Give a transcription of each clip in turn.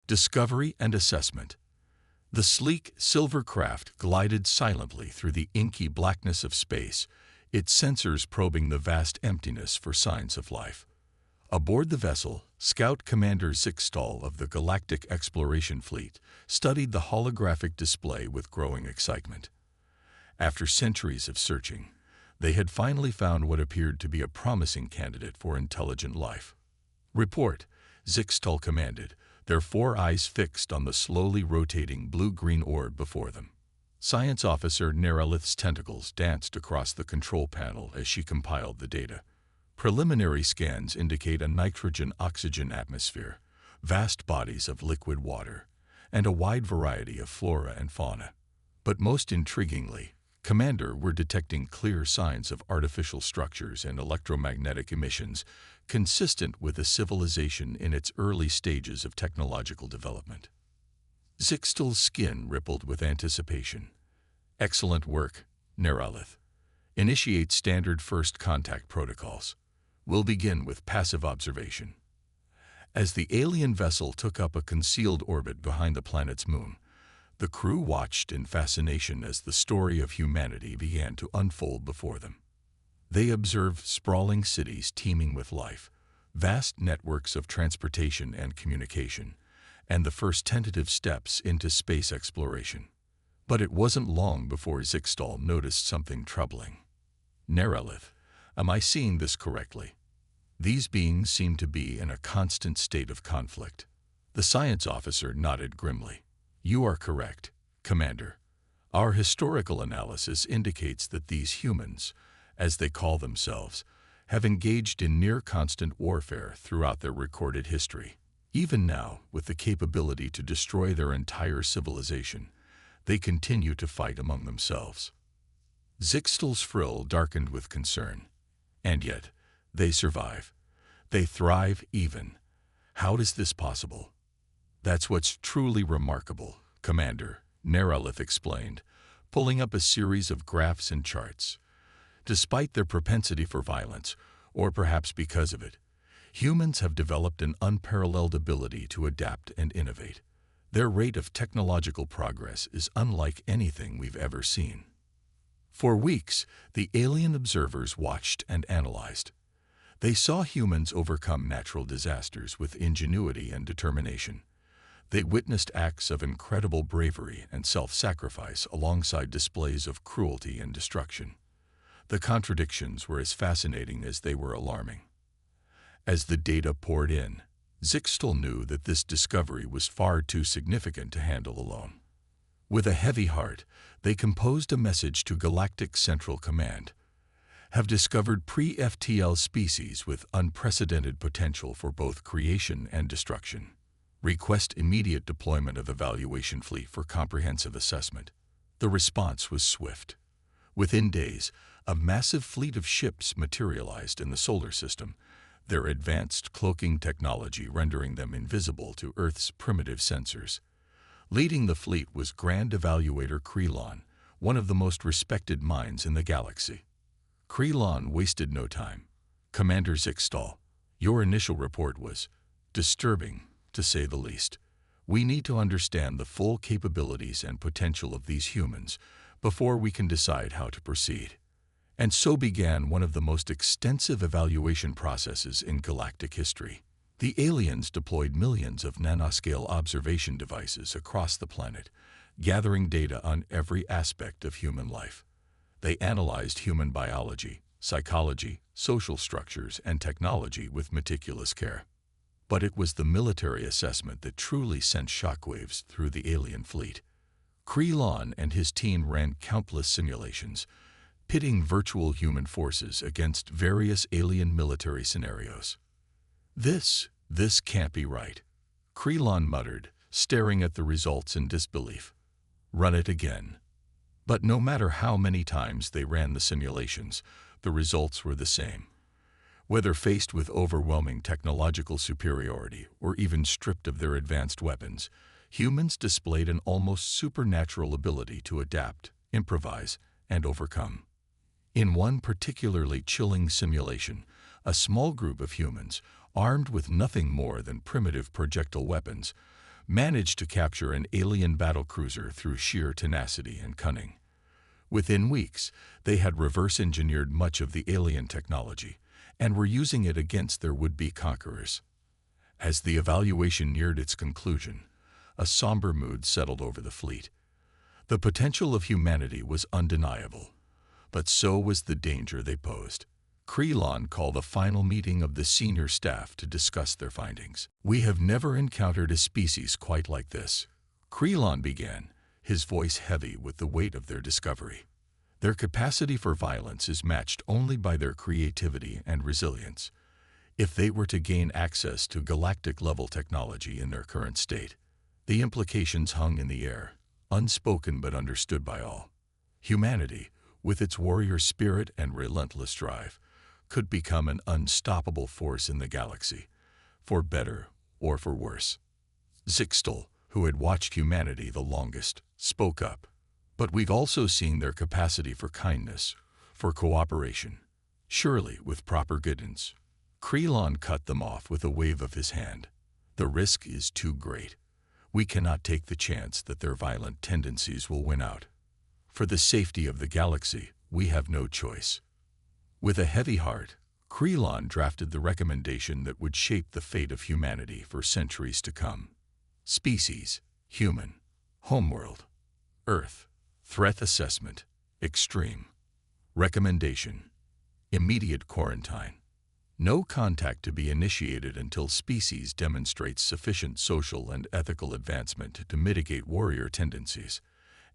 Discovery and assessment. The sleek silver craft glided silently through the inky blackness of space, its sensors probing the vast emptiness for signs of life. Aboard the vessel, Scout Commander Zixtal of the Galactic Exploration Fleet studied the holographic display with growing excitement. After centuries of searching, they had finally found what appeared to be a promising candidate for intelligent life. "Report," Zixtal commanded, their four eyes fixed on the slowly rotating blue-green orb before them. Science Officer Neralith's tentacles danced across the control panel as she compiled the data. Preliminary scans indicate a nitrogen-oxygen atmosphere, vast bodies of liquid water, and a wide variety of flora and fauna. But most intriguingly, Commander, we're detecting clear signs of artificial structures and electromagnetic emissions consistent with a civilization in its early stages of technological development. Zixtal's skin rippled with anticipation. "Excellent work, Neralith. Initiate standard first contact protocols. We'll begin with passive observation." As the alien vessel took up a concealed orbit behind the planet's moon, the crew watched in fascination as the story of humanity began to unfold before them. They observed sprawling cities teeming with life, vast networks of transportation and communication, and the first tentative steps into space exploration. But it wasn't long before Zixtal noticed something troubling. "Neralith, am I seeing this correctly? These beings seem to be in a constant state of conflict." The science officer nodded grimly. "You are correct, Commander. Our historical analysis indicates that these humans, as they call themselves, have engaged in near-constant warfare throughout their recorded history. Even now, with the capability to destroy their entire civilization, they continue to fight among themselves." Zixtal's frill darkened with concern. "And yet, they survive. They thrive even. How is this possible?" "That's what's truly remarkable, Commander," Neralith explained, pulling up a series of graphs and charts. "Despite their propensity for violence, or perhaps because of it, humans have developed an unparalleled ability to adapt and innovate. Their rate of technological progress is unlike anything we've ever seen." For weeks, the alien observers watched and analyzed. They saw humans overcome natural disasters with ingenuity and determination. They witnessed acts of incredible bravery and self-sacrifice alongside displays of cruelty and destruction. The contradictions were as fascinating as they were alarming. As the data poured in, Zixtal knew that this discovery was far too significant to handle alone. With a heavy heart, they composed a message to Galactic Central Command. "Have discovered pre-FTL species with unprecedented potential for both creation and destruction. Request immediate deployment of evaluation fleet for comprehensive assessment." The response was swift. Within days, a massive fleet of ships materialized in the solar system, their advanced cloaking technology rendering them invisible to Earth's primitive sensors. Leading the fleet was Grand Evaluator Krelon, one of the most respected minds in the galaxy. Krelon wasted no time. "Commander Zixtal, your initial report was disturbing, to say the least. We need to understand the full capabilities and potential of these humans before we can decide how to proceed." And so began one of the most extensive evaluation processes in galactic history. The aliens deployed millions of nanoscale observation devices across the planet, gathering data on every aspect of human life. They analyzed human biology, psychology, social structures, and technology with meticulous care. But it was the military assessment that truly sent shockwaves through the alien fleet. Krelon and his team ran countless simulations, pitting virtual human forces against various alien military scenarios. This can't be right," Krelon muttered, staring at the results in disbelief. "Run it again." But no matter how many times they ran the simulations, the results were the same. Whether faced with overwhelming technological superiority or even stripped of their advanced weapons, humans displayed an almost supernatural ability to adapt, improvise, and overcome. In one particularly chilling simulation, a small group of humans, armed with nothing more than primitive projectile weapons, managed to capture an alien battlecruiser through sheer tenacity and cunning. Within weeks, they had reverse-engineered much of the alien technology and were using it against their would-be conquerors. As the evaluation neared its conclusion, a somber mood settled over the fleet. The potential of humanity was undeniable, but so was the danger they posed. Krelon called a final meeting of the senior staff to discuss their findings. "We have never encountered a species quite like this," Krelon began, his voice heavy with the weight of their discovery. "Their capacity for violence is matched only by their creativity and resilience. If they were to gain access to galactic-level technology in their current state, the implications hung in the air, unspoken but understood by all. Humanity, with its warrior spirit and relentless drive, could become an unstoppable force in the galaxy, for better or for worse." Zixtel, who had watched humanity the longest, spoke up. "But we've also seen their capacity for kindness, for cooperation. Surely, with proper guidance." Krelon cut them off with a wave of his hand. "The risk is too great. We cannot take the chance that their violent tendencies will win out. For the safety of the galaxy, we have no choice." With a heavy heart, Krelon drafted the recommendation that would shape the fate of humanity for centuries to come. Species: human. Homeworld: Earth. Threat assessment: extreme. Recommendation: immediate quarantine. No contact to be initiated until species demonstrates sufficient social and ethical advancement to mitigate warrior tendencies.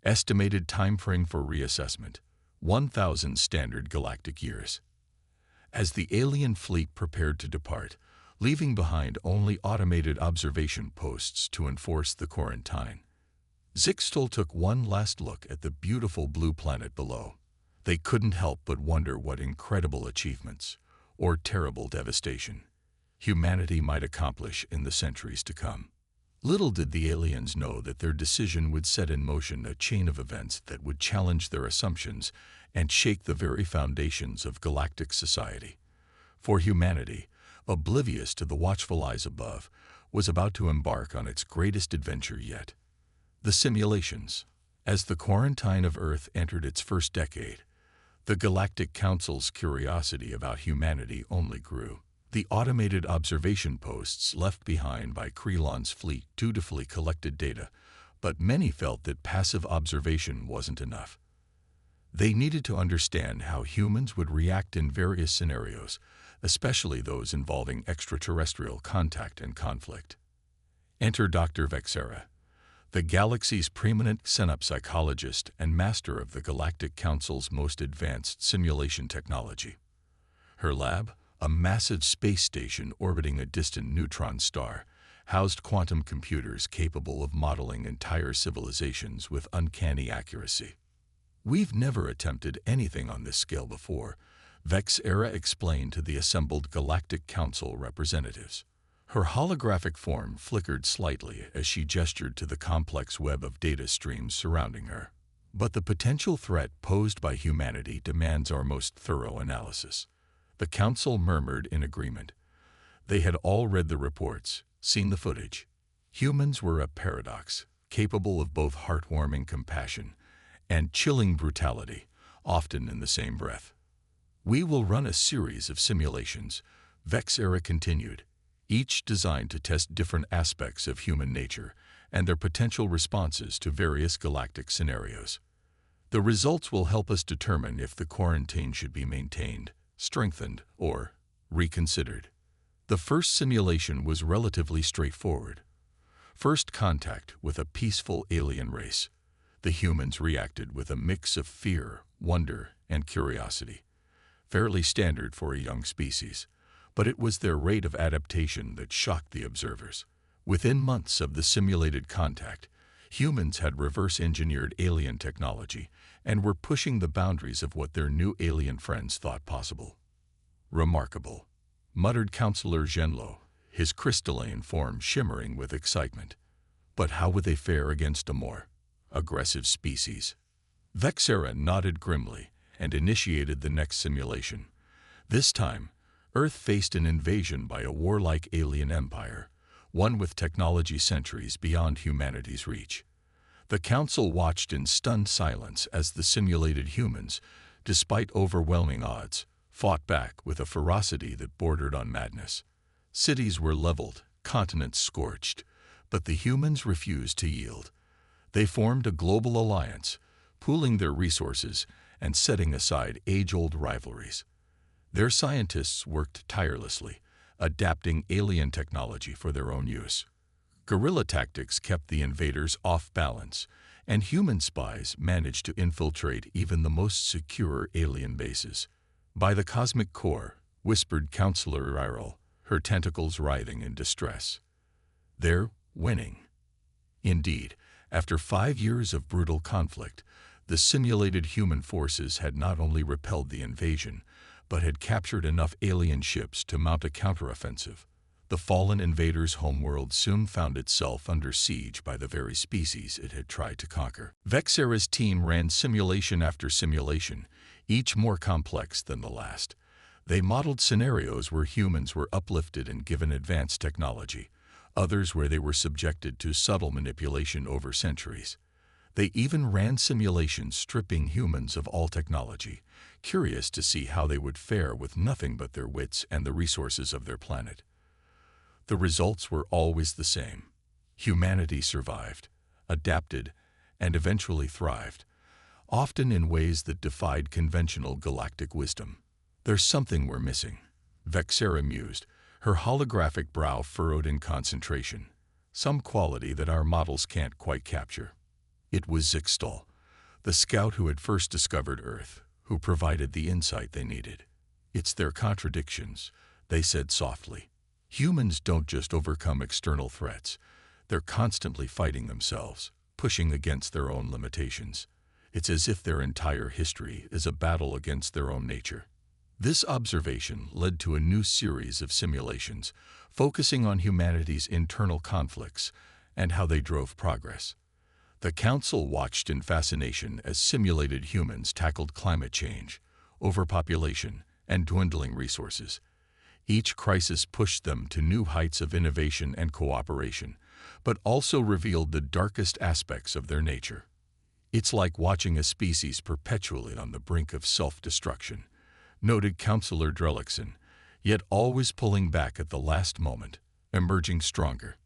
Estimated timeframe for reassessment: 1,000 standard galactic years. As the alien fleet prepared to depart, leaving behind only automated observation posts to enforce the quarantine, Zixtel took one last look at the beautiful blue planet below. They couldn't help but wonder what incredible achievements, or terrible devastation, humanity might accomplish in the centuries to come. Little did the aliens know that their decision would set in motion a chain of events that would challenge their assumptions and shake the very foundations of galactic society. For humanity, oblivious to the watchful eyes above, was about to embark on its greatest adventure yet. The simulations. As the quarantine of Earth entered its first decade, the Galactic Council's curiosity about humanity only grew. The automated observation posts left behind by Krelon's fleet dutifully collected data, but many felt that passive observation wasn't enough. They needed to understand how humans would react in various scenarios, especially those involving extraterrestrial contact and conflict. Enter Dr. Vexera, the galaxy's preeminent xenopsychologist and master of the Galactic Council's most advanced simulation technology. Her lab, a massive space station orbiting a distant neutron star, housed quantum computers capable of modeling entire civilizations with uncanny accuracy. "We've never attempted anything on this scale before," Vexera explained to the assembled Galactic Council representatives. Her holographic form flickered slightly as she gestured to the complex web of data streams surrounding her. "But the potential threat posed by humanity demands our most thorough analysis." The Council murmured in agreement. They had all read the reports, seen the footage. Humans were a paradox, capable of both heartwarming compassion and chilling brutality, often in the same breath. "We will run a series of simulations," Vexera continued, "each designed to test different aspects of human nature and their potential responses to various galactic scenarios. The results will help us determine if the quarantine should be maintained, strengthened, or reconsidered." The first simulation was relatively straightforward. First contact with a peaceful alien race. The humans reacted with a mix of fear, wonder, and curiosity. Fairly standard for a young species, but it was their rate of adaptation that shocked the observers. Within months of the simulated contact, humans had reverse-engineered alien technology and were pushing the boundaries of what their new alien friends thought possible. "Remarkable," muttered Councillor Genlo, his crystalline form shimmering with excitement. "But how would they fare against a more aggressive species?" Vexera nodded grimly and initiated the next simulation. This time, Earth faced an invasion by a warlike alien empire, one with technology centuries beyond humanity's reach. The Council watched in stunned silence as the simulated humans, despite overwhelming odds, fought back with a ferocity that bordered on madness. Cities were leveled, continents scorched, but the humans refused to yield. They formed a global alliance, pooling their resources and setting aside age-old rivalries. Their scientists worked tirelessly, adapting alien technology for their own use. Guerrilla tactics kept the invaders off balance, and human spies managed to infiltrate even the most secure alien bases. "By the cosmic core," whispered Counselor Iril, her tentacles writhing in distress. "They're winning." Indeed, after 5 years of brutal conflict, the simulated human forces had not only repelled the invasion, but had captured enough alien ships to mount a counteroffensive. The fallen invaders' homeworld soon found itself under siege by the very species it had tried to conquer. Vexera's team ran simulation after simulation, each more complex than the last. They modeled scenarios where humans were uplifted and given advanced technology, others where they were subjected to subtle manipulation over centuries. They even ran simulations stripping humans of all technology, curious to see how they would fare with nothing but their wits and the resources of their planet. The results were always the same. Humanity survived, adapted, and eventually thrived, often in ways that defied conventional galactic wisdom. "There's something we're missing," Vexera mused, her holographic brow furrowed in concentration. "Some quality that our models can't quite capture." It was Zixtal, the scout who had first discovered Earth, who provided the insight they needed. "It's their contradictions," they said softly. "Humans don't just overcome external threats. They're constantly fighting themselves, pushing against their own limitations. It's as if their entire history is a battle against their own nature." This observation led to a new series of simulations, focusing on humanity's internal conflicts and how they drove progress. The Council watched in fascination as simulated humans tackled climate change, overpopulation, and dwindling resources. Each crisis pushed them to new heights of innovation and cooperation, but also revealed the darkest aspects of their nature. "It's like watching a species perpetually on the brink of self-destruction," noted Counselor Drellickson, yet always pulling back at the last moment, emerging stronger.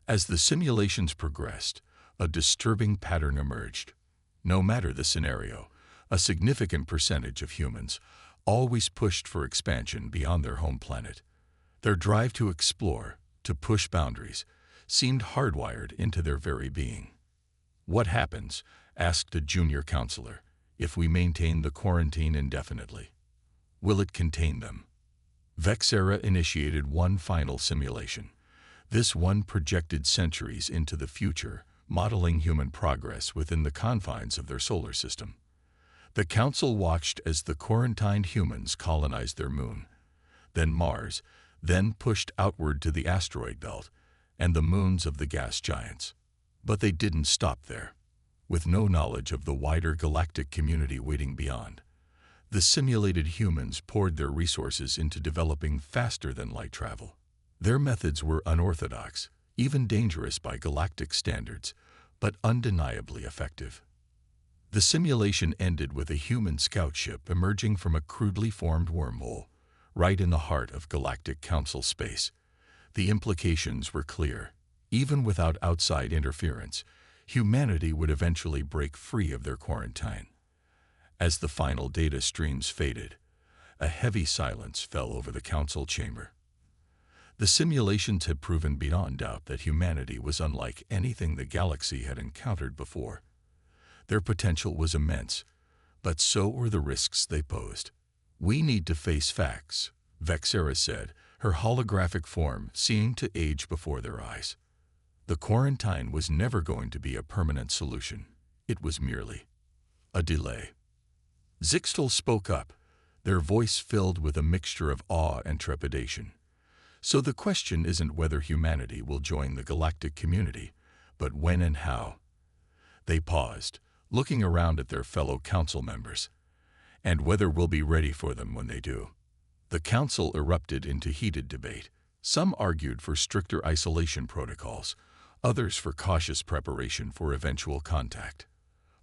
As the simulations progressed, a disturbing pattern emerged. No matter the scenario, a significant percentage of humans always pushed for expansion beyond their home planet. Their drive to explore, to push boundaries, seemed hardwired into their very being. "What happens," asked a junior counselor, "if we maintain the quarantine indefinitely? Will it contain them?" Vexera initiated one final simulation. This one projected centuries into the future, modeling human progress within the confines of their solar system. The Council watched as the quarantined humans colonized their moon, then Mars, then pushed outward to the asteroid belt and the moons of the gas giants. But they didn't stop there. With no knowledge of the wider galactic community waiting beyond, the simulated humans poured their resources into developing faster-than-light travel. Their methods were unorthodox, even dangerous by galactic standards, but undeniably effective. The simulation ended with a human scout ship emerging from a crudely formed wormhole, right in the heart of Galactic Council space. The implications were clear. Even without outside interference, humanity would eventually break free of their quarantine. As the final data streams faded, a heavy silence fell over the Council chamber. The simulations had proven beyond doubt that humanity was unlike anything the galaxy had encountered before. Their potential was immense, but so were the risks they posed. "We need to face facts," Vexera said, her holographic form seeming to age before their eyes. The quarantine was never going to be a permanent solution. It was merely a delay. Zixtal spoke up, their voice filled with a mixture of awe and trepidation. "So the question isn't whether humanity will join the galactic community, but when and how." They paused, looking around at their fellow council members. "And whether we'll be ready for them when they do." The council erupted into heated debate. Some argued for stricter isolation protocols, others for cautious preparation for eventual contact.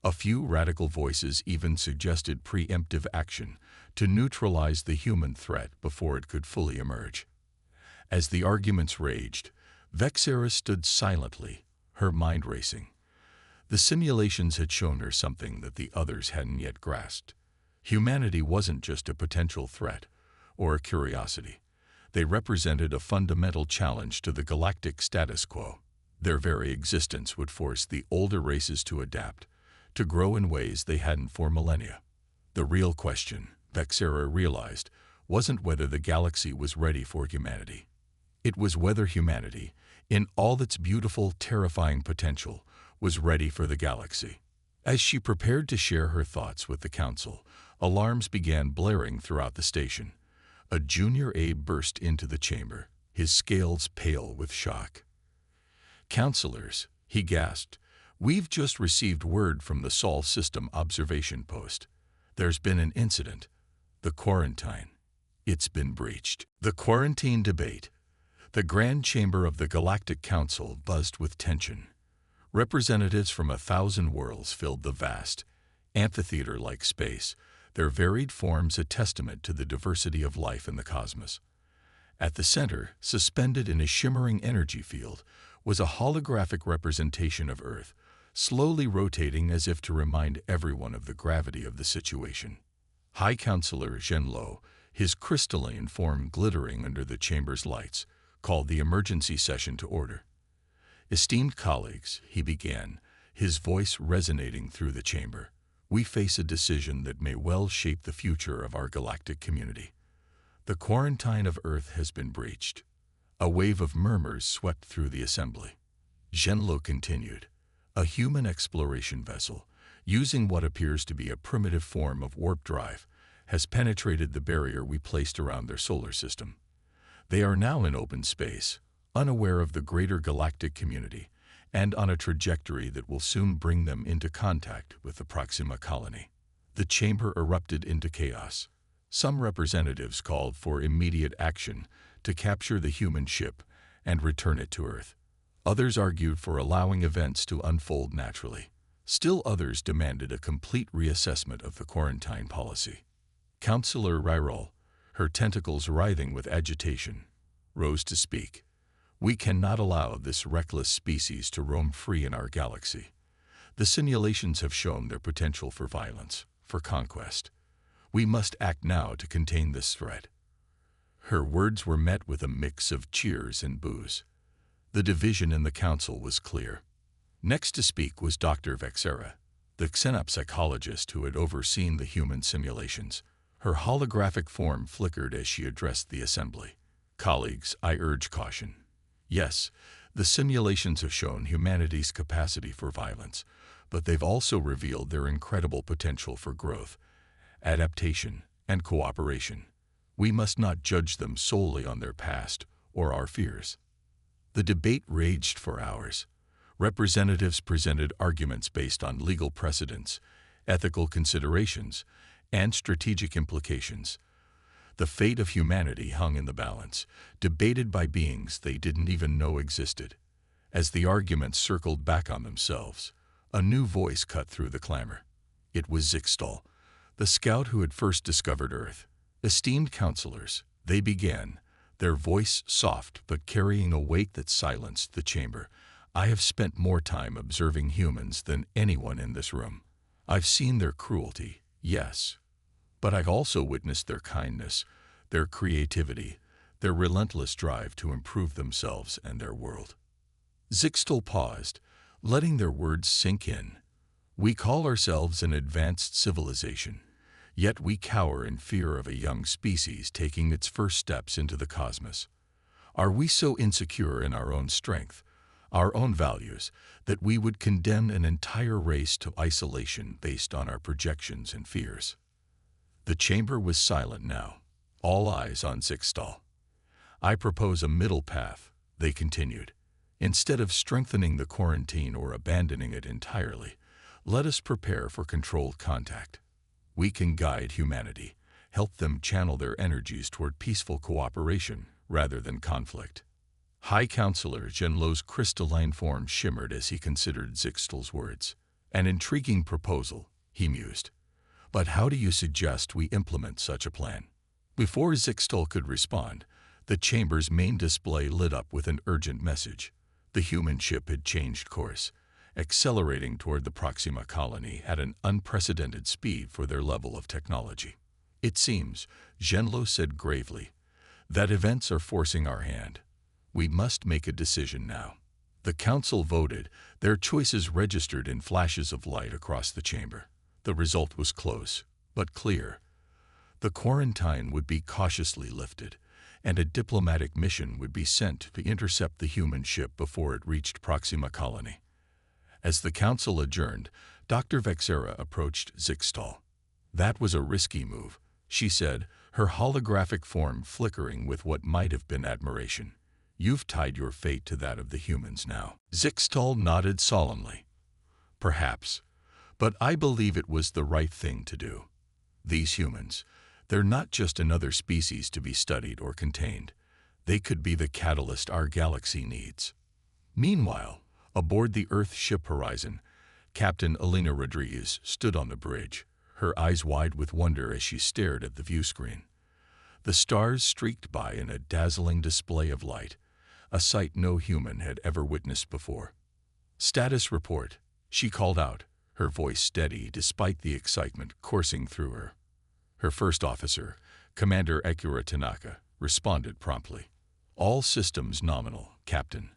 A few radical voices even suggested preemptive action to neutralize the human threat before it could fully emerge. As the arguments raged, Vexera stood silently, her mind racing. The simulations had shown her something that the others hadn't yet grasped. Humanity wasn't just a potential threat or a curiosity. They represented a fundamental challenge to the galactic status quo. Their very existence would force the older races to adapt, to grow in ways they hadn't for millennia. The real question, Vexera realized, wasn't whether the galaxy was ready for humanity. It was whether humanity, in all its beautiful, terrifying potential, was ready for the galaxy. As she prepared to share her thoughts with the Council, alarms began blaring throughout the station. A junior aide burst into the chamber, his scales pale with shock. "Counselors," he gasped, "we've just received word from the Sol System Observation Post. There's been an incident. The quarantine. It's been breached." The quarantine debate. The Grand Chamber of the Galactic Council buzzed with tension. Representatives from 1,000 worlds filled the vast, amphitheater-like space, their varied forms a testament to the diversity of life in the cosmos. At the center, suspended in a shimmering energy field, was a holographic representation of Earth, slowly rotating as if to remind everyone of the gravity of the situation. High Counselor Zhenlo, his crystalline form glittering under the chamber's lights, called the emergency session to order. "Esteemed colleagues," he began, his voice resonating through the chamber, "we face a decision that may well shape the future of our galactic community. The quarantine of Earth has been breached." A wave of murmurs swept through the assembly. Zhenlo continued, "A human exploration vessel, using what appears to be a primitive form of warp drive, has penetrated the barrier we placed around their solar system. They are now in open space, unaware of the greater galactic community, and on a trajectory that will soon bring them into contact with the Proxima colony." The chamber erupted into chaos. Some representatives called for immediate action to capture the human ship and return it to Earth. Others argued for allowing events to unfold naturally. Still others demanded a complete reassessment of the quarantine policy. Counselor Ryrol, her tentacles writhing with agitation, rose to speak. "We cannot allow this reckless species to roam free in our galaxy. The simulations have shown their potential for violence, for conquest. We must act now to contain this threat." Her words were met with a mix of cheers and boos. The division in the council was clear. Next to speak was Dr. Vexera, the xenopsychologist who had overseen the human simulations. Her holographic form flickered as she addressed the assembly. "Colleagues, I urge caution. Yes, the simulations have shown humanity's capacity for violence, but they've also revealed their incredible potential for growth, adaptation, and cooperation. We must not judge them solely on their past or our fears." The debate raged for hours. Representatives presented arguments based on legal precedents, ethical considerations, and strategic implications. The fate of humanity hung in the balance, debated by beings they didn't even know existed. As the arguments circled back on themselves, a new voice cut through the clamor. It was Zixtal, the scout who had first discovered Earth. "Esteemed counselors," they began, their voice soft but carrying a weight that silenced the chamber, "I have spent more time observing humans than anyone in this room. I've seen their cruelty, yes, but I've also witnessed their kindness, their creativity, their relentless drive to improve themselves and their world." Zixtal paused, letting their words sink in. "We call ourselves an advanced civilization, yet we cower in fear of a young species taking its first steps into the cosmos. Are we so insecure in our own strength, our own values, that we would condemn an entire race to isolation based on our projections and fears?" The chamber was silent now, all eyes on Zixtal. "I propose a middle path," they continued. "Instead of strengthening the quarantine or abandoning it entirely, let us prepare for controlled contact. We can guide humanity, help them channel their energies toward peaceful cooperation, rather than conflict. High Counselor Genlo's crystalline form shimmered as he considered Zixtal's words. An intriguing proposal, he mused. But how do you suggest we implement such a plan? Before Zixtal could respond, the chamber's main display lit up with an urgent message. The human ship had changed course, accelerating toward the Proxima colony at an unprecedented speed for their level of technology. It seems, Genlo said gravely, that events are forcing our hand. We must make a decision now. The council voted, their choices registered in flashes of light across the chamber. The result was close, but clear. The quarantine would be cautiously lifted, and a diplomatic mission would be sent to intercept the human ship before it reached Proxima colony. As the council adjourned, Dr. Vexera approached Zixtal. That was a risky move, she said, her holographic form flickering with what might have been admiration. You've tied your fate to that of the humans now. Zixtal nodded solemnly. Perhaps, but I believe it was the right thing to do. These humans, they're not just another species to be studied or contained. They could be the catalyst our galaxy needs. Meanwhile, aboard the Earth ship Horizon, Captain Elena Rodriguez stood on the bridge, her eyes wide with wonder as she stared at the viewscreen. The stars streaked by in a dazzling display of light, a sight no human had ever witnessed before. Status report, she called out, her voice steady despite the excitement coursing through her. Her first officer, Commander Akira Tanaka, responded promptly. All systems nominal, Captain.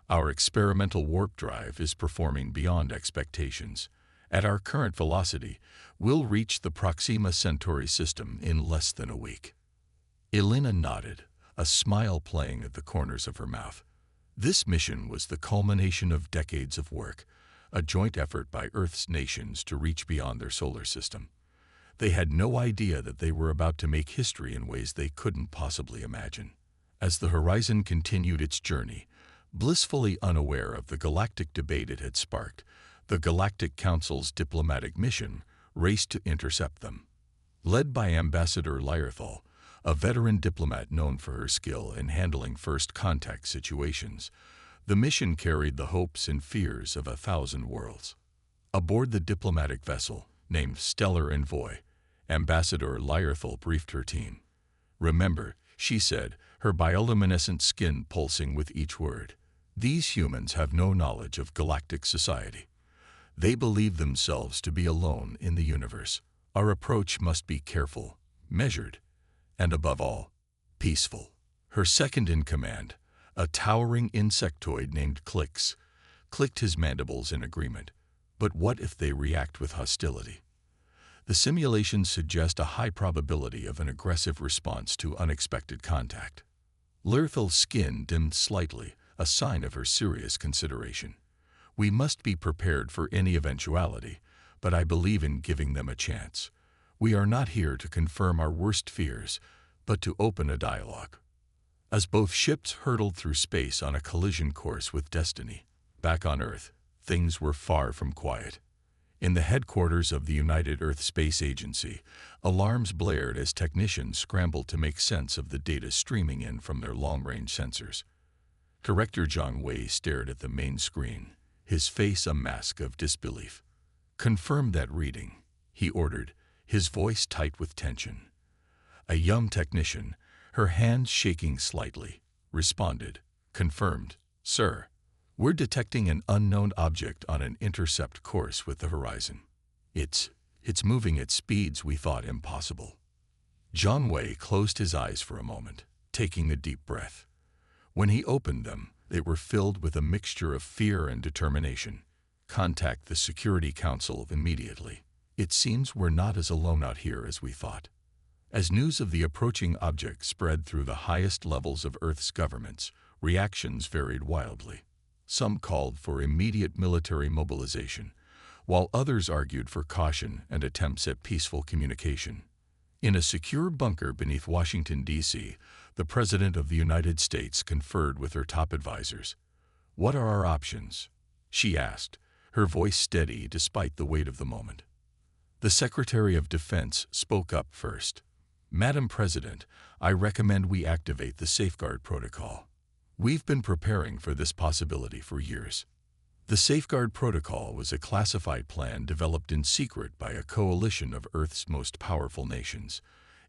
Our experimental warp drive is performing beyond expectations. At our current velocity, we'll reach the Proxima Centauri system in less than a week. Elena nodded, a smile playing at the corners of her mouth. This mission was the culmination of decades of work, a joint effort by Earth's nations to reach beyond their solar system. They had no idea that they were about to make history in ways they couldn't possibly imagine. As the Horizon continued its journey, blissfully unaware of the galactic debate it had sparked, the Galactic Council's diplomatic mission raced to intercept them. Led by Ambassador Lyerthal, a veteran diplomat known for her skill in handling first-contact situations, the mission carried the hopes and fears of 1,000 worlds. Aboard the diplomatic vessel, named Stellar Envoy, Ambassador Lyerthal briefed her team. Remember, she said, her bioluminescent skin pulsing with each word, these humans have no knowledge of galactic society. They believe themselves to be alone in the universe. Our approach must be careful, measured, and above all, peaceful. Her second-in-command, a towering insectoid named Clix, clicked his mandibles in agreement. But what if they react with hostility? The simulations suggest a high probability of an aggressive response to unexpected contact. Lyerthal's skin dimmed slightly, a sign of her serious consideration. We must be prepared for any eventuality, but I believe in giving them a chance. We are not here to confirm our worst fears, but to open a dialogue. As both ships hurtled through space on a collision course with destiny, back on Earth, things were far from quiet. In the headquarters of the United Earth Space Agency, alarms blared as technicians scrambled to make sense of the data streaming in from their long-range sensors. Director John Way stared at the main screen, his face a mask of disbelief. "Confirm that reading," he ordered, his voice tight with tension. A young technician, her hands shaking slightly, responded, "Confirmed, sir. We're detecting an unknown object on an intercept course with the Horizon. It's moving at speeds we thought impossible." John Way closed his eyes for a moment, taking a deep breath. When he opened them, they were filled with a mixture of fear and determination. "Contact the Security Council immediately. It seems we're not as alone out here as we thought." As news of the approaching object spread through the highest levels of Earth's governments, reactions varied wildly. Some called for immediate military mobilization, while others argued for caution and attempts at peaceful communication. In a secure bunker beneath Washington, D.C., the President of the United States conferred with her top advisors. "What are our options?" she asked, her voice steady despite the weight of the moment. The Secretary of Defense spoke up first. "Madam President, I recommend we activate the Safeguard Protocol. We've been preparing for this possibility for years." The Safeguard Protocol was a classified plan developed in secret by a coalition of Earth's most powerful nations.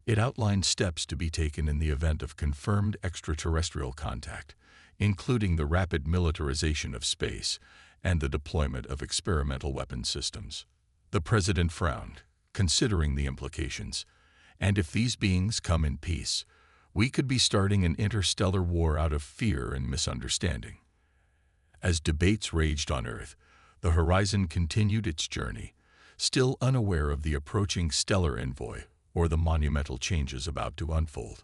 It outlined steps to be taken in the event of confirmed extraterrestrial contact, including the rapid militarization of space and the deployment of experimental weapon systems. The president frowned, considering the implications. "And if these beings come in peace, we could be starting an interstellar war out of fear and misunderstanding." As debates raged on Earth, the Horizon continued its journey, still unaware of the approaching stellar envoy or the monumental changes about to unfold.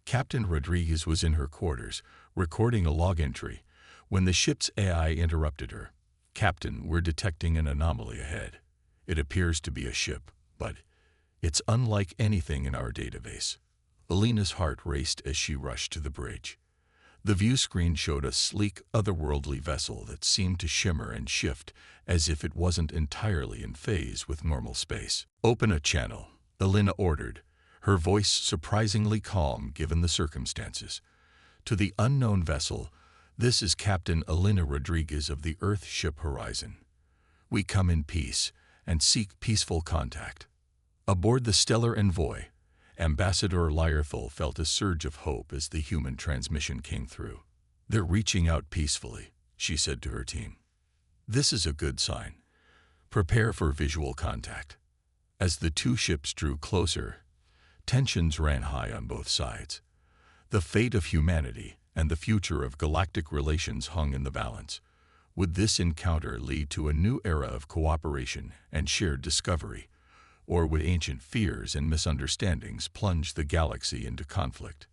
Captain Rodriguez was in her quarters, recording a log entry, when the ship's AI interrupted her. "Captain, we're detecting an anomaly ahead. It appears to be a ship, but it's unlike anything in our database." Alina's heart raced as she rushed to the bridge. The view screen showed a sleek, otherworldly vessel that seemed to shimmer and shift as if it wasn't entirely in phase with normal space. "Open a channel," Alina ordered, her voice surprisingly calm given the circumstances. "To the unknown vessel, this is Captain Alina Rodriguez of the Earth ship Horizon. We come in peace and seek peaceful contact." Aboard the stellar envoy, Ambassador Lyerthal felt a surge of hope as the human transmission came through. "They're reaching out peacefully," she said to her team. "This is a good sign. Prepare for visual contact." As the two ships drew closer, tensions ran high on both sides. The fate of humanity and the future of galactic relations hung in the balance. Would this encounter lead to a new era of cooperation and shared discovery, or would ancient fears and misunderstandings plunge the galaxy into conflict?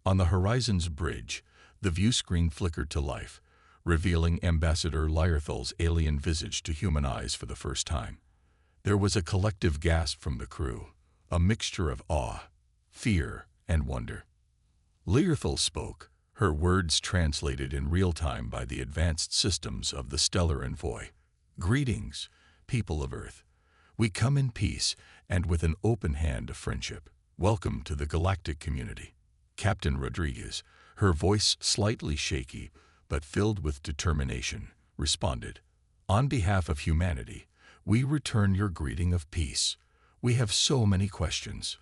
On the Horizon's bridge, the view screen flickered to life, revealing Ambassador Lyerthal's alien visage to human eyes for the first time. There was a collective gasp from the crew, a mixture of awe, fear, and wonder. Lyerthal spoke, her words translated in real time by the advanced systems of the stellar envoy. "Greetings, people of Earth. We come in peace and with an open hand of friendship. Welcome to the galactic community." Captain Rodriguez, her voice slightly shaky but filled with determination, responded. "On behalf of humanity, we return your greeting of peace. We have so many questions."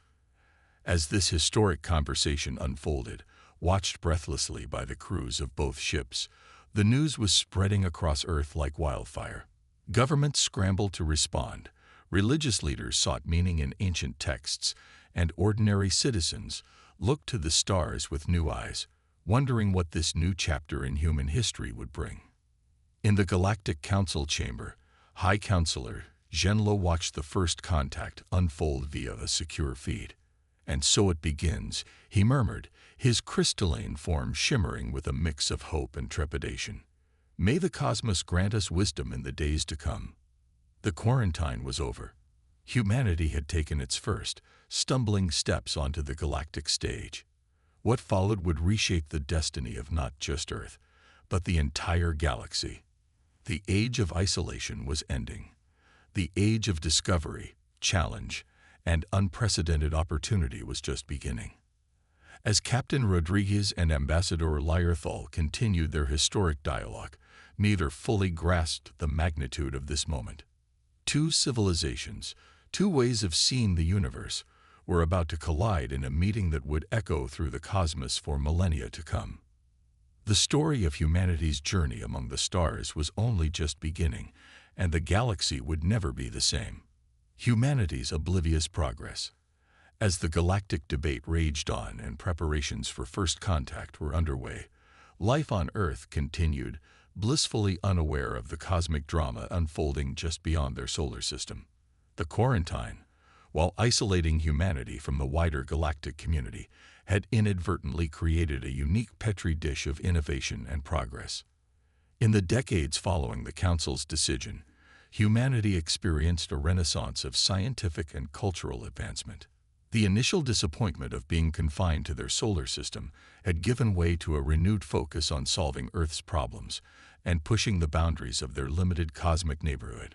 As this historic conversation unfolded, watched breathlessly by the crews of both ships, the news was spreading across Earth like wildfire. Governments scrambled to respond. Religious leaders sought meaning in ancient texts, and ordinary citizens looked to the stars with new eyes, wondering what this new chapter in human history would bring. In the Galactic Council chamber, High Counselor Zhenlo watched the first contact unfold via a secure feed. "And so it begins," he murmured, his crystalline form shimmering with a mix of hope and trepidation. "May the cosmos grant us wisdom in the days to come." The quarantine was over. Humanity had taken its first, stumbling steps onto the galactic stage. What followed would reshape the destiny of not just Earth, but the entire galaxy. The age of isolation was ending. The age of discovery, challenge, and unprecedented opportunity was just beginning. As Captain Rodriguez and Ambassador Lyerthal continued their historic dialogue, neither fully grasped the magnitude of this moment. Two civilizations, two ways of seeing the universe, were about to collide in a meeting that would echo through the cosmos for millennia to come. The story of humanity's journey among the stars was only just beginning, and the galaxy would never be the same. Humanity's oblivious progress. As the galactic debate raged on and preparations for first contact were underway, life on Earth continued, blissfully unaware of the cosmic drama unfolding just beyond their solar system. The quarantine, while isolating humanity from the wider galactic community, had inadvertently created a unique petri dish of innovation and progress. In the decades following the Council's decision, humanity experienced a renaissance of scientific and cultural advancement. The initial disappointment of being confined to their solar system had given way to a renewed focus on solving Earth's problems and pushing the boundaries of their limited cosmic neighborhood.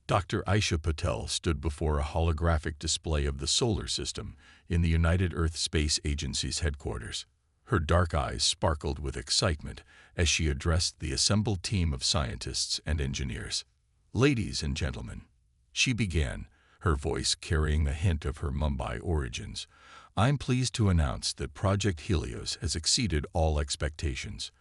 Dr. Aisha Patel stood before a holographic display of the solar system in the United Earth Space Agency's headquarters. Her dark eyes sparkled with excitement as she addressed the assembled team of scientists and engineers. "Ladies and gentlemen," she began, her voice carrying a hint of her Mumbai origins, "I'm pleased to announce that Project Helios has exceeded all expectations.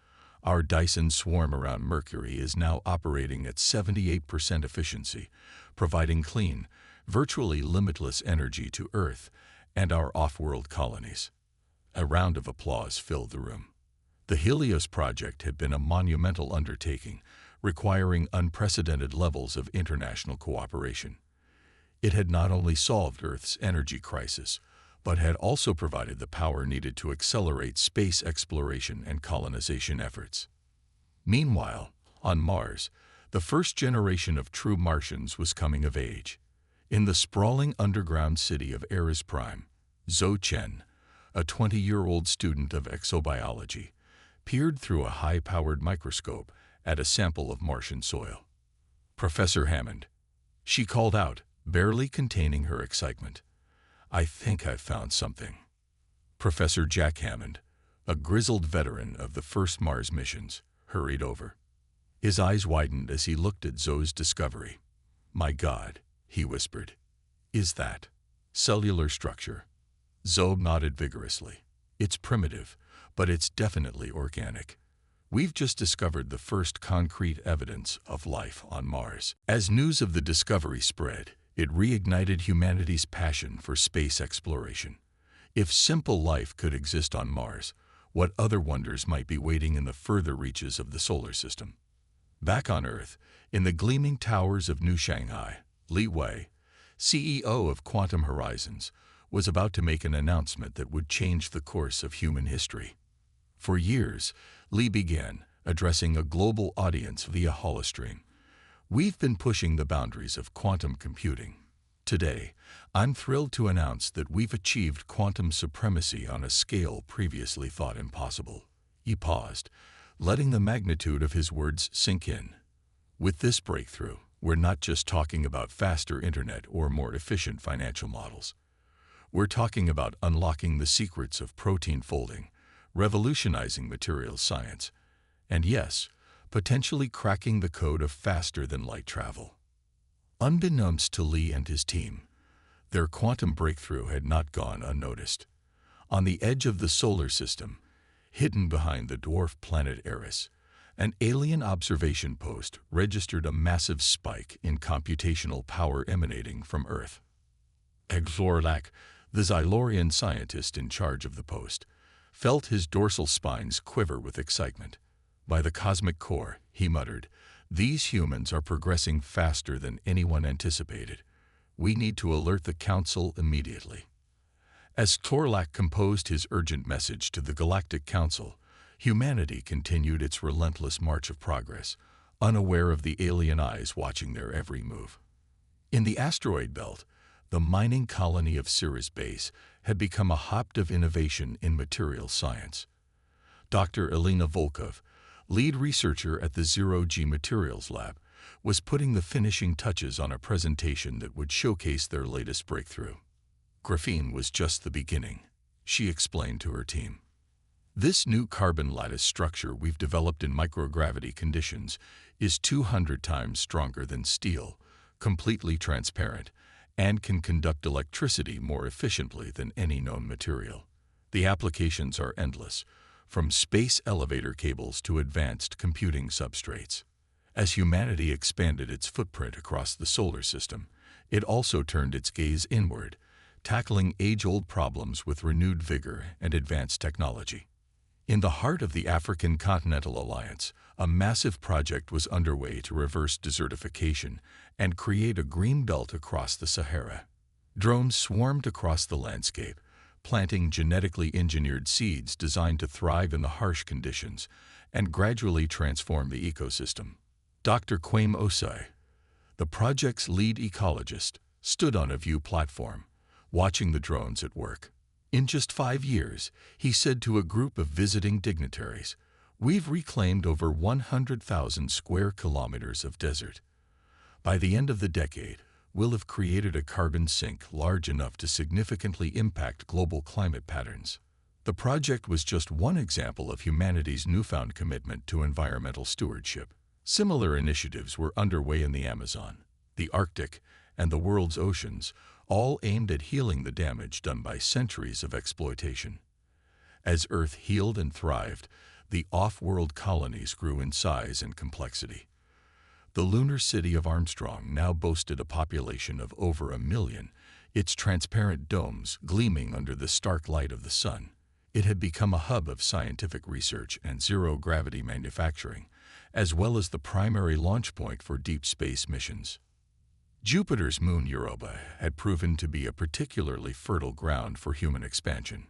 Our Dyson swarm around Mercury is now operating at 78% efficiency, providing clean, virtually limitless energy to Earth and our off-world colonies." A round of applause filled the room. The Helios project had been a monumental undertaking, requiring unprecedented levels of international cooperation. It had not only solved Earth's energy crisis, but had also provided the power needed to accelerate space exploration and colonization efforts. Meanwhile, on Mars, the first generation of true Martians was coming of age. In the sprawling underground city of Eris Prime, Zhou Chen, a 20-year-old student of exobiology, peered through a high-powered microscope at a sample of Martian soil. "Professor Hammond," she called out, barely containing her excitement, "I think I've found something." Professor Jack Hammond, a grizzled veteran of the first Mars missions, hurried over. His eyes widened as he looked at Zhou's discovery. "My God," he whispered, "is that cellular structure?" Zhou nodded vigorously. "It's primitive, but it's definitely organic. We've just discovered the first concrete evidence of life on Mars." As news of the discovery spread, it reignited humanity's passion for space exploration. If simple life could exist on Mars, what other wonders might be waiting in the further reaches of the solar system? Back on Earth, in the gleaming towers of New Shanghai, Li Wei, CEO of Quantum Horizons, was about to make an announcement that would change the course of human history. For years, Li began, addressing a global audience via holostream. "We've been pushing the boundaries of quantum computing. Today, I'm thrilled to announce that we've achieved quantum supremacy on a scale previously thought impossible." He paused, letting the magnitude of his words sink in. "With this breakthrough, we're not just talking about faster internet or more efficient financial models. We're talking about unlocking the secrets of protein folding, revolutionizing materials science, and yes, potentially cracking the code of faster-than-light travel." Unbeknownst to Li and his team, their quantum breakthrough had not gone unnoticed. On the edge of the solar system, hidden behind the dwarf planet Eris, an alien observation post registered a massive spike in computational power emanating from Earth. Exorlac, the Xylorian scientist in charge of the post, felt his dorsal spines quiver with excitement. "By the cosmic core," he muttered, "these humans are progressing faster than anyone anticipated. We need to alert the Council immediately." As Torlak composed his urgent message to the Galactic Council, humanity continued its relentless march of progress, unaware of the alien eyes watching their every move. In the asteroid belt, the mining colony of Cirrus Base had become a hotbed of innovation in materials science. Dr. Elena Volkov, lead researcher at the Zero-G Materials Lab, was putting the finishing touches on a presentation that would showcase their latest breakthrough. "Graphene was just the beginning," she explained to her team. "This new carbon lattice structure we've developed in microgravity conditions is 200 times stronger than steel, completely transparent, and can conduct electricity more efficiently than any known material. The applications are endless, from space elevator cables to advanced computing substrates." As humanity expanded its footprint across the solar system, it also turned its gaze inward, tackling age-old problems with renewed vigor and advanced technology. In the heart of the African Continental Alliance, a massive project was underway to reverse desertification and create a green belt across the Sahara. Drones swarmed across the landscape, planting genetically engineered seeds designed to thrive in the harsh conditions and gradually transform the ecosystem. Dr. Kwame Osei, the project's lead ecologist, stood on a view platform, watching the drones at work. "In just 5 years," he said to a group of visiting dignitaries, "we've reclaimed over 100,000 square kilometers of desert. By the end of the decade, we'll have created a carbon sink large enough to significantly impact global climate patterns. The project was just one example of humanity's newfound commitment to environmental stewardship. Similar initiatives were underway in the Amazon, the Arctic, and the world's oceans, all aimed at healing the damage done by centuries of exploitation. As Earth healed and thrived, the off-world colonies grew in size and complexity. The lunar city of Armstrong now boasted a population of over 1 million, its transparent domes gleaming under the stark light of the sun. It had become a hub of scientific research and zero-gravity manufacturing, as well as the primary launch point for deep space missions. Jupiter's moon Europa had proven to be a particularly fertile ground for human expansion.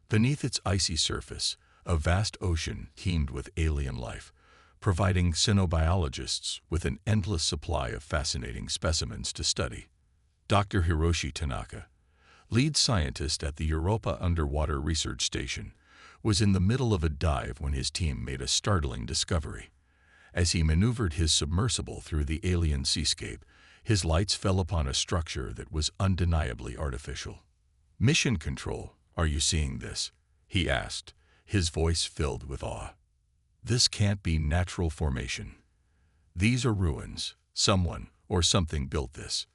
Beneath its icy surface, a vast ocean teemed with alien life, providing xenobiologists with an endless supply of fascinating specimens to study. Dr. Hiroshi Tanaka, lead scientist at the Europa Underwater Research Station, was in the middle of a dive when his team made a startling discovery. As he maneuvered his submersible through the alien seascape, his lights fell upon a structure that was undeniably artificial. "Mission Control, are you seeing this?" he asked, his voice filled with awe. "This can't be natural formation. These are ruins. Someone or something built this."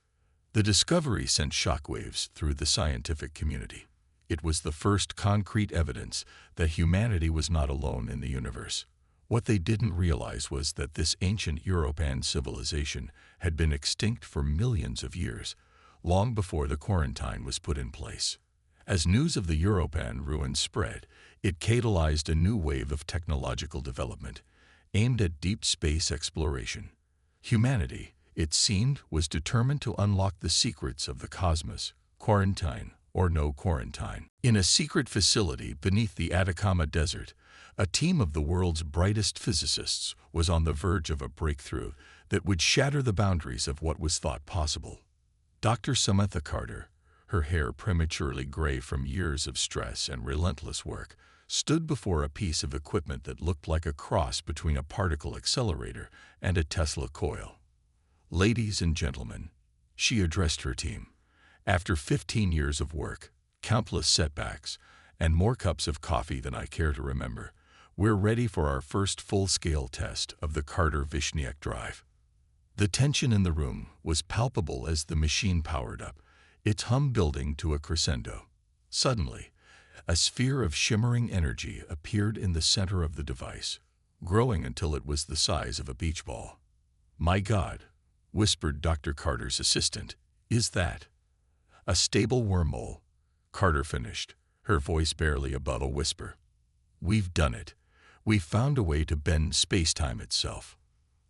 The discovery sent shockwaves through the scientific community. It was the first concrete evidence that humanity was not alone in the universe. What they didn't realize was that this ancient European civilization had been extinct for millions of years, long before the quarantine was put in place. As news of the European ruins spread, it catalyzed a new wave of technological development, aimed at deep space exploration. Humanity, it seemed, was determined to unlock the secrets of the cosmos, quarantine or no quarantine. In a secret facility beneath the Atacama Desert, a team of the world's brightest physicists was on the verge of a breakthrough that would shatter the boundaries of what was thought possible. Dr. Samantha Carter, her hair prematurely gray from years of stress and relentless work, stood before a piece of equipment that looked like a cross between a particle accelerator and a Tesla coil. "Ladies and gentlemen," she addressed her team, "after 15 years of work, countless setbacks, and more cups of coffee than I care to remember, we're ready for our first full-scale test of the Carter-Vishniac drive." The tension in the room was palpable as the machine powered up, its hum building to a crescendo. Suddenly, a sphere of shimmering energy appeared in the center of the device, growing until it was the size of a beach ball. "My God," whispered Dr. Carter's assistant, "is that?" "A stable wormhole," Carter finished, her voice barely above a whisper. "We've done it. We've found a way to bend space-time itself."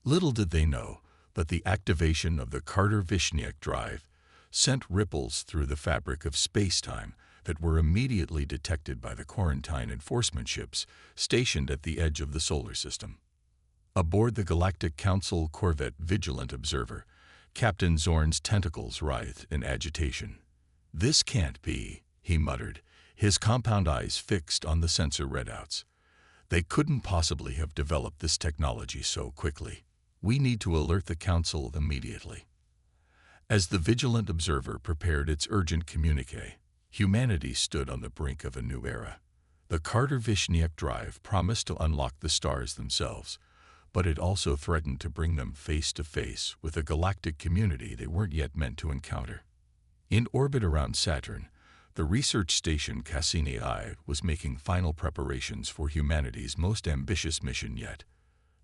Little did they know, but the activation of the Carter-Vishniac drive sent ripples through the fabric of space-time that were immediately detected by the quarantine enforcement ships stationed at the edge of the solar system. Aboard the Galactic Council corvette Vigilant Observer, Captain Zorn's tentacles writhed in agitation. "This can't be," he muttered, his compound eyes fixed on the sensor readouts. "They couldn't possibly have developed this technology so quickly. We need to alert the Council immediately." As the Vigilant Observer prepared its urgent communique, humanity stood on the brink of a new era. The Carter-Vishniac drive promised to unlock the stars themselves, but it also threatened to bring them face to face with a galactic community they weren't yet meant to encounter. In orbit around Saturn, the research station Cassini I was making final preparations for humanity's most ambitious mission yet.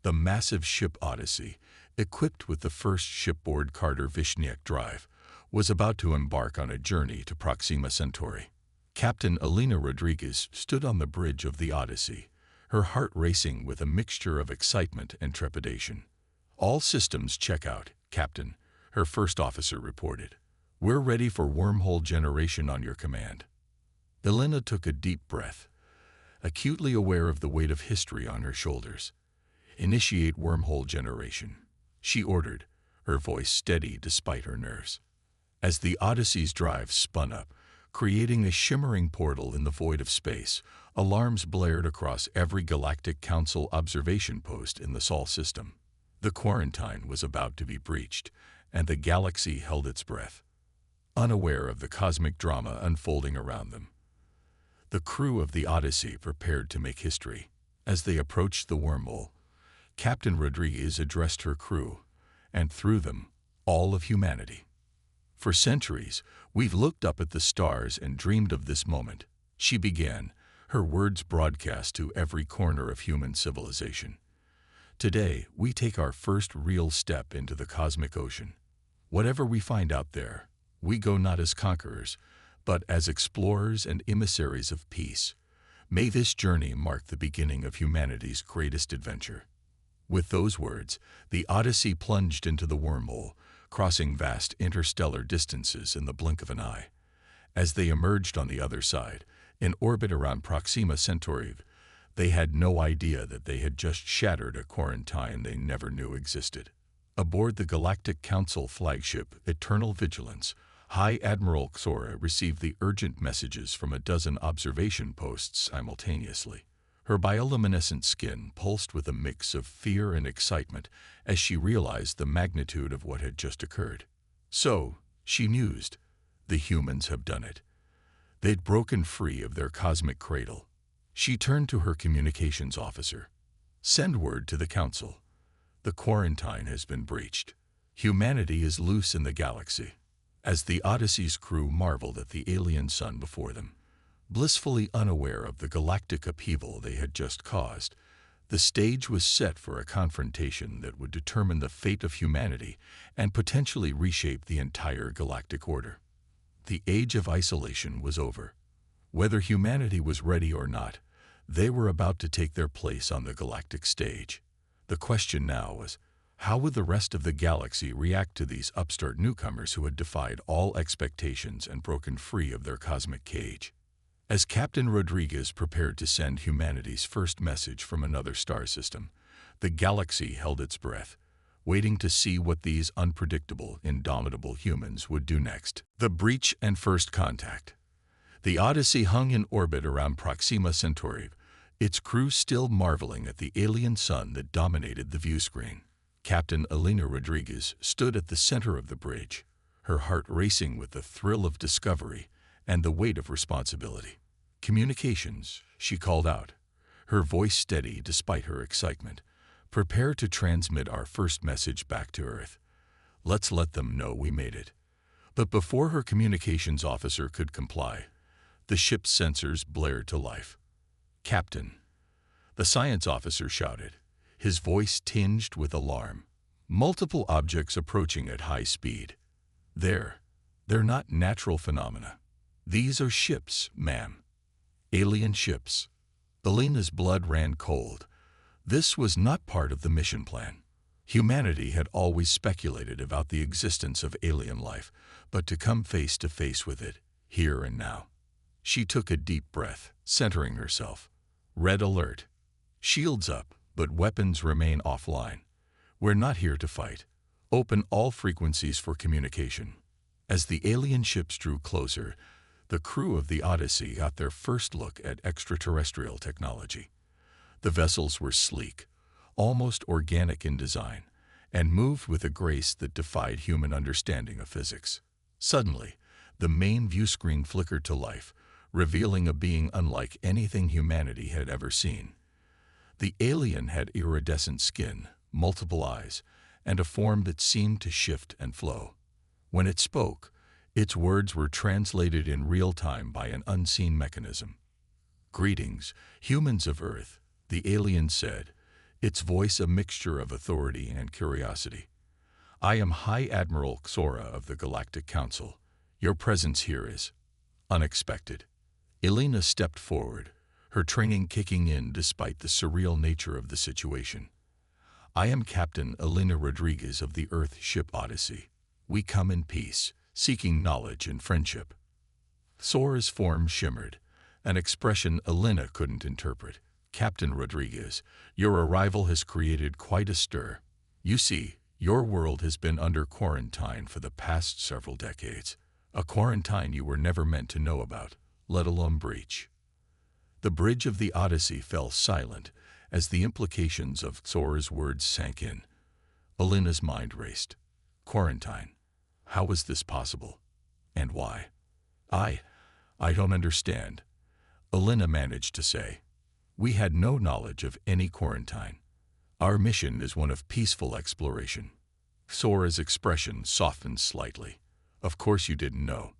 The massive ship Odyssey, equipped with the first shipboard Carter-Vishniac drive, was about to embark on a journey to Proxima Centauri. Captain Alina Rodriguez stood on the bridge of the Odyssey, her heart racing with a mixture of excitement and trepidation. "All systems check out, Captain," her first officer reported. "We're ready for wormhole generation on your command." Alina took a deep breath, acutely aware of the weight of history on her shoulders. "Initiate wormhole generation," she ordered, her voice steady despite her nerves. As the Odyssey's drive spun up, creating a shimmering portal in the void of space, alarms blared across every Galactic Council observation post in the Sol system. The quarantine was about to be breached, and the galaxy held its breath, unaware of the cosmic drama unfolding around them. The crew of the Odyssey prepared to make history. As they approached the wormhole, Captain Rodriguez addressed her crew, and through them, all of humanity. For centuries, we've looked up at the stars and dreamed of this moment, she began, her words broadcast to every corner of human civilization. Today, we take our first real step into the cosmic ocean. Whatever we find out there, we go not as conquerors, but as explorers and emissaries of peace. May this journey mark the beginning of humanity's greatest adventure. With those words, the Odyssey plunged into the wormhole, crossing vast interstellar distances in the blink of an eye. As they emerged on the other side, in orbit around Proxima Centauri, they had no idea that they had just shattered a quarantine they never knew existed. Aboard the Galactic Council flagship Eternal Vigilance, High Admiral Xora received the urgent messages from a dozen observation posts simultaneously. Her bioluminescent skin pulsed with a mix of fear and excitement as she realized the magnitude of what had just occurred. So, she mused, the humans have done it. They'd broken free of their cosmic cradle. She turned to her communications officer. Send word to the Council. The quarantine has been breached. Humanity is loose in the galaxy. As the Odyssey's crew marveled at the alien sun before them, blissfully unaware of the galactic upheaval they had just caused, the stage was set for a confrontation that would determine the fate of humanity and potentially reshape the entire galactic order. The age of isolation was over. Whether humanity was ready or not, they were about to take their place on the galactic stage. The question now was, how would the rest of the galaxy react to these upstart newcomers who had defied all expectations and broken free of their cosmic cage? As Captain Rodriguez prepared to send humanity's first message from another star system, the galaxy held its breath, waiting to see what these unpredictable, indomitable humans would do next. The breach and first contact. The Odyssey hung in orbit around Proxima Centauri, its crew still marveling at the alien sun that dominated the viewscreen. Captain Elena Rodriguez stood at the center of the bridge, her heart racing with the thrill of discovery and the weight of responsibility. Communications, she called out, her voice steady despite her excitement. Prepare to transmit our first message back to Earth. Let's let them know we made it. But before her communications officer could comply, the ship's sensors blared to life. Captain, the science officer shouted, his voice tinged with alarm. Multiple objects approaching at high speed. They're not natural phenomena. These are ships, ma'am. Alien ships. Elena's blood ran cold. This was not part of the mission plan. Humanity had always speculated about the existence of alien life, but to come face to face with it, here and now. She took a deep breath, centering herself. Red alert. Shields up, but weapons remain offline. We're not here to fight. Open all frequencies for communication. As the alien ships drew closer, the crew of the Odyssey got their first look at extraterrestrial technology. The vessels were sleek, almost organic in design, and moved with a grace that defied human understanding of physics. Suddenly, the main viewscreen flickered to life, revealing a being unlike anything humanity had ever seen. The alien had iridescent skin, multiple eyes, and a form that seemed to shift and flow. When it spoke, its words were translated in real time by an unseen mechanism. Greetings, humans of Earth, the alien said, its voice a mixture of authority and curiosity. I am High Admiral Xora of the Galactic Council. Your presence here is unexpected. Elena stepped forward, her training kicking in despite the surreal nature of the situation. I am Captain Elena Rodriguez of the Earth ship Odyssey. We come in peace, seeking knowledge and friendship. Xora's form shimmered, an expression Elena couldn't interpret. Captain Rodriguez, your arrival has created quite a stir. You see, your world has been under quarantine for the past several decades. A quarantine you were never meant to know about, let alone breach. The bridge of the Odyssey fell silent as the implications of Xora's words sank in. Alina's mind raced. Quarantine. How was this possible? And why? I don't understand, Alina managed to say. We had no knowledge of any quarantine. Our mission is one of peaceful exploration. Sora's expression softened slightly. Of course you didn't know.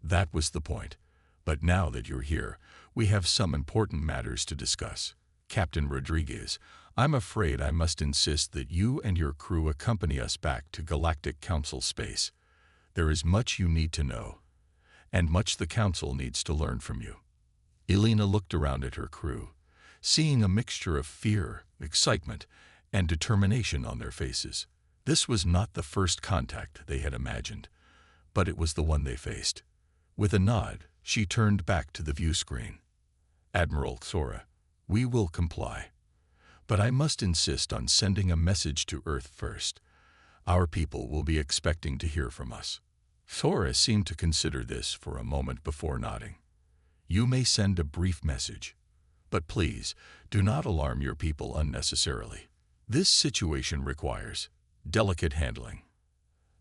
That was the point. But now that you're here, we have some important matters to discuss. Captain Rodriguez, I'm afraid I must insist that you and your crew accompany us back to Galactic Council space. There is much you need to know, and much the Council needs to learn from you. Alina looked around at her crew, seeing a mixture of fear, excitement, and determination on their faces. This was not the first contact they had imagined, but it was the one they faced. With a nod, she turned back to the view screen. Admiral Sora, we will comply. But I must insist on sending a message to Earth first. Our people will be expecting to hear from us. Sora seemed to consider this for a moment before nodding. You may send a brief message, but please do not alarm your people unnecessarily. This situation requires delicate handling.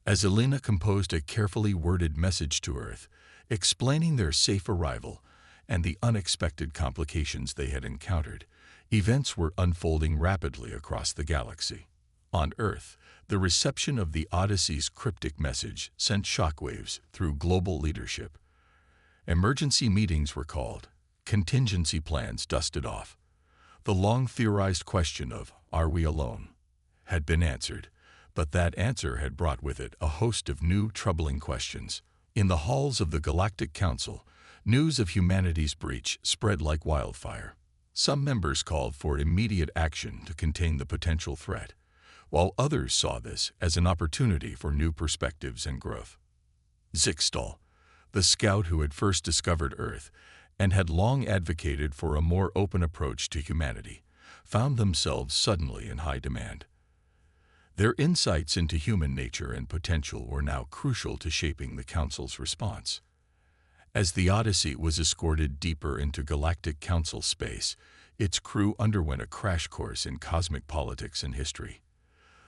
As Alina composed a carefully worded message to Earth, explaining their safe arrival and the unexpected complications they had encountered, events were unfolding rapidly across the galaxy. On Earth, the reception of the Odyssey's cryptic message sent shockwaves through global leadership. Emergency meetings were called, contingency plans dusted off. The long-theorized question of, "Are we alone?" had been answered, but that answer had brought with it a host of new troubling questions. In the halls of the Galactic Council, news of humanity's breach spread like wildfire. Some members called for immediate action to contain the potential threat, while others saw this as an opportunity for new perspectives and growth. Zixtal, the scout who had first discovered Earth and had long advocated for a more open approach to humanity, found themselves suddenly in high demand. Their insights into human nature and potential were now crucial to shaping the Council's response. As the Odyssey was escorted deeper into Galactic Council space, its crew underwent a crash course in cosmic politics and history.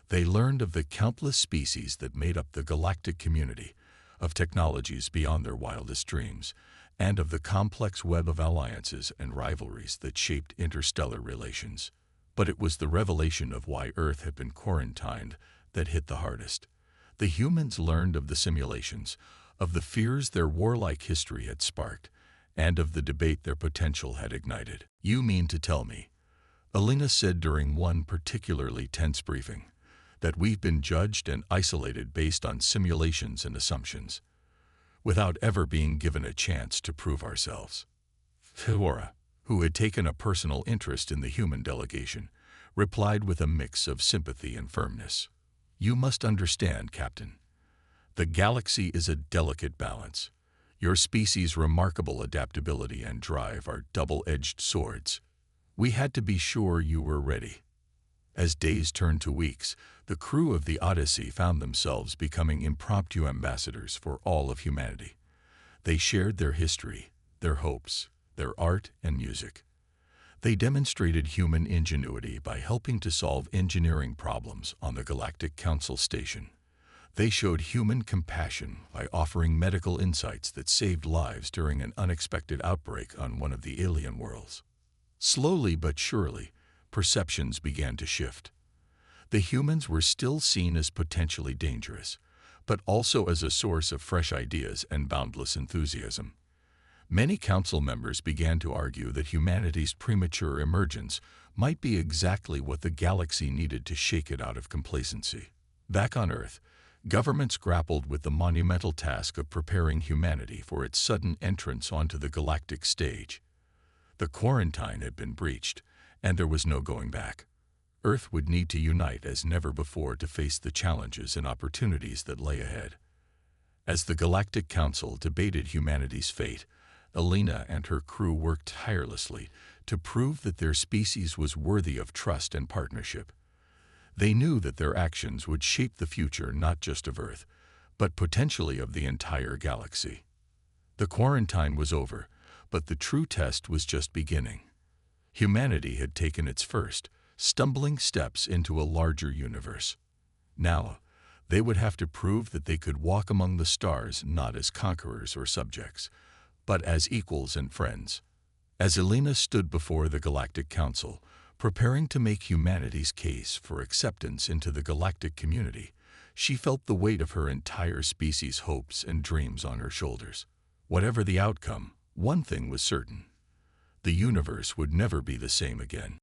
They learned of the countless species that made up the galactic community, of technologies beyond their wildest dreams, and of the complex web of alliances and rivalries that shaped interstellar relations. But it was the revelation of why Earth had been quarantined that hit the hardest. The humans learned of the simulations, of the fears their warlike history had sparked, and of the debate their potential had ignited. You mean to tell me, Alina said during one particularly tense briefing, that we've been judged and isolated based on simulations and assumptions, without ever being given a chance to prove ourselves? Sora, who had taken a personal interest in the human delegation, replied with a mix of sympathy and firmness. You must understand, Captain. The galaxy is a delicate balance. Your species' remarkable adaptability and drive are double-edged swords. We had to be sure you were ready. As days turned to weeks, the crew of the Odyssey found themselves becoming impromptu ambassadors for all of humanity. They shared their history, their hopes, their art and music. They demonstrated human ingenuity by helping to solve engineering problems on the Galactic Council station. They showed human compassion by offering medical insights that saved lives during an unexpected outbreak on one of the alien worlds. Slowly but surely, perceptions began to shift. The humans were still seen as potentially dangerous, but also as a source of fresh ideas and boundless enthusiasm. Many council members began to argue that humanity's premature emergence might be exactly what the galaxy needed to shake it out of complacency. Back on Earth, governments grappled with the monumental task of preparing humanity for its sudden entrance onto the galactic stage. The quarantine had been breached, and there was no going back. Earth would need to unite as never before to face the challenges and opportunities that lay ahead. As the Galactic Council debated humanity's fate, Alina and her crew worked tirelessly to prove that their species was worthy of trust and partnership. They knew that their actions would shape the future not just of Earth, but potentially of the entire galaxy. The quarantine was over, but the true test was just beginning. Humanity had taken its first, stumbling steps into a larger universe. Now, they would have to prove that they could walk among the stars not as conquerors or subjects, but as equals and friends. As Elena stood before the Galactic Council, preparing to make humanity's case for acceptance into the galactic community, she felt the weight of her entire species' hopes and dreams on her shoulders. Whatever the outcome, one thing was certain: the universe would never be the same again.